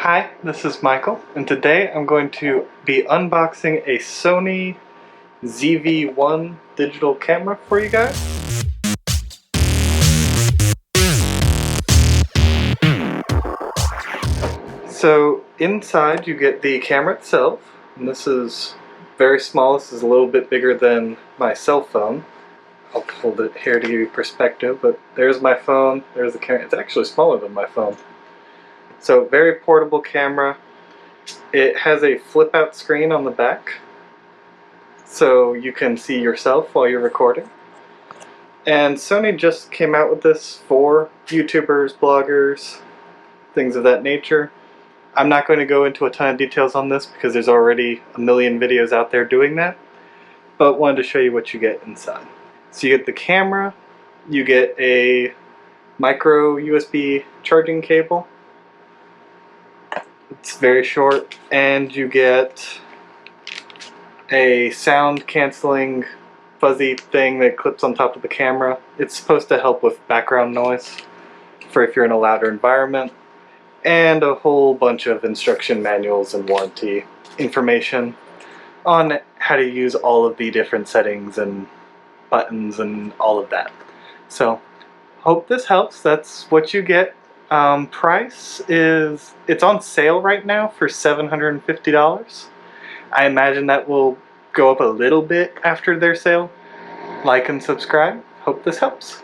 Hi, this is Mycael, and today I'm going to be unboxing a Sony ZV-1 digital camera for you guys. So inside you get the camera itself, and this is very small. This is a little bit bigger than my cell phone. I'll hold it here to give you perspective, but there's my phone, there's the camera. It's actually smaller than my phone. So very portable camera. It has a flip out screen on the back, so you can see yourself while you're recording. And Sony just came out with this for YouTubers, bloggers, things of that nature. I'm not going to go into a ton of details on this because there's already a million videos out there doing that, but wanted to show you what you get inside. So you get the camera, you get a micro USB charging cable. It's very short, and you get a sound canceling fuzzy thing that clips on top of the camera. It's supposed to help with background noise for if you're in a louder environment, and a whole bunch of instruction manuals and warranty information on how to use all of the different settings and buttons and all of that. So hope this helps. That's what you get. Price is, it's on sale right now for $750. I imagine that will go up a little bit after their sale. Like and subscribe. Hope this helps.